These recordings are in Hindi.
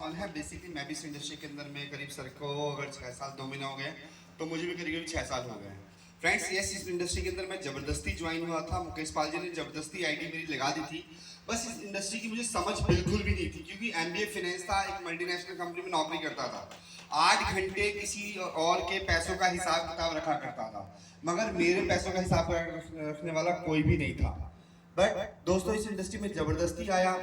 कौन है। बेसिकली मैं भी इस इंडस्ट्री के अंदर में करीब सर को अगर 6 साल 2 महीने हो गए तो मुझे भी करीब 6 साल हो गए हैं। फ्रेंड्स यस, इस इंडस्ट्री के अंदर मैं ज़बरदस्ती ज्वाइन हुआ था। मुकेश पाल जी ने ज़बरदस्ती आईडी मेरी लगा दी थी। बस इस इंडस्ट्री की मुझे समझ बिल्कुल भी नहीं थी, क्योंकि MBA फाइनेंस था, एक मल्टीनेशनल कंपनी में नौकरी करता था, 8 घंटे किसी और के पैसों का हिसाब किताब रखा करता था, मगर मेरे पैसों का हिसाब रखने वाला कोई भी नहीं था। बट दोस्तों इस इंडस्ट्री में ज़बरदस्ती आया।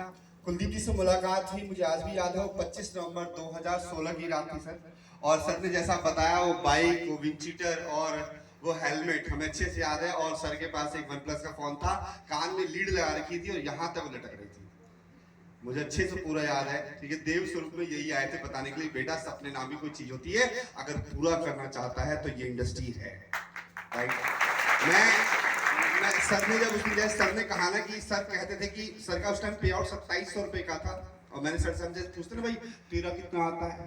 कुलदीप जी से मुलाकात हुई, मुझे आज भी याद है, वो 25 नवंबर 2016 की रात थी सर। और सर ने जैसा बताया, वो बाइक, वो विंड चीटर और वो हेलमेट हमें अच्छे से याद है। और सर के पास एक OnePlus का फोन था, कान में लीड लगा रखी थी और यहाँ तक लटक रही थी, मुझे अच्छे से पूरा याद है। ठीक है, देव स्वरूप में यही आए थे बताने के लिए, बेटा सपने नाम की कोई चीज होती है, अगर पूरा करना चाहता है तो ये इंडस्ट्री है। राइट। मैं सर ने जब उसकी सर ने कहा ना कि सर कहते थे कि सर का उस टाइम पे आउट 2700 रुपए का था, और मैंने सर से हमसे पूछते ना भाई तेरा कितना आता है,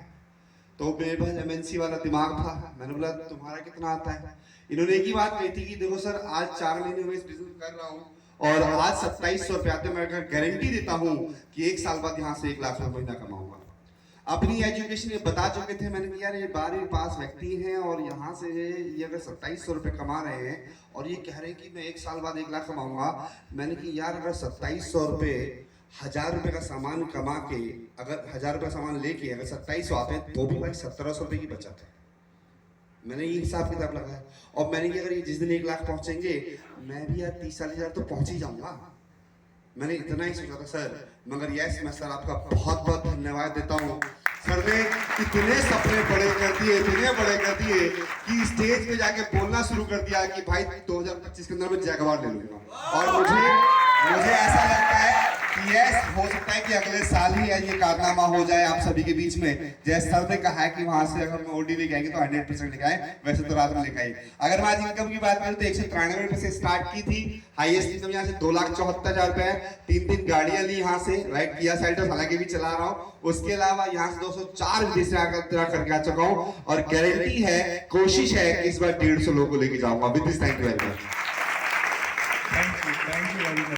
तो मेरे पास MNC वाला दिमाग था। मैंने बोला तुम्हारा कितना आता है। इन्होंने एक ही बात कही थी कि देखो सर आज 4 महीने में इस बिजनेस कर रहा हूँ और आज 2700 रुपए आते, मैं गारंटी देता हूँ कि 1 साल बाद यहाँ से 1 लाख रुपए महीना कमाऊंगा। अपनी एजुकेशन ये बता चुके थे। मैंने कहा यार ये 12वीं पास व्यक्ति हैं और यहाँ से ये अगर 2700 रुपए कमा रहे हैं और ये कह रहे हैं कि मैं 1 साल बाद 1 लाख कमाऊंगा। मैंने कहा यार अगर 2700 रुपए 1000 रुपए का सामान कमा के, अगर 1000 रुपए का सामान लेके अगर 2700 आते हैं तो भी भाई 1700 रुपए की बचत है। मैंने ये हिसाब किताब लगाया और मैंने कहा अगर ये जिस दिन 1 लाख पहुंचेंगे मैं भी यार 30-40 तो पहुंच ही जाऊंगा। मैंने इतना ही सोचा था सर। मगर यस, मैं सर आपका बहुत बहुत धन्यवाद देता हूँ। सर ने इतने सपने बड़े कर दिए, इतने बड़े कर दिए कि स्टेज पे जाके बोलना शुरू कर दिया कि भाई 2025 के अंदर मैं जैगवार ले लूंगा। और मुझे ऐसा लगता है कि यस, हो सकता है कि अगले साल ही ये कारनामा हो जाए आप सभी के बीच में। जैसे सर ने कहा है कि वहां से अगर हम OD लेके आएंगे तो 100% लेके आए, वैसे तो रात में लेके आए। अगर मैं आज इनकम की बात करूं तो 193 रुपए से स्टार्ट की थी। हाईएस्ट इनकम यहाँ से 2,74,000 रुपए है। 3 गाड़ियां ली यहाँ से, राइट, किया साइड हालांकि भी चला रहा हूँ। उसके अलावा यहाँ से 204 विदेश करके आ चुका हूँ और गारंटी है, कोशिश है कि इस बार 150 लोगों को लेके जाऊंगा। With this thank you very much.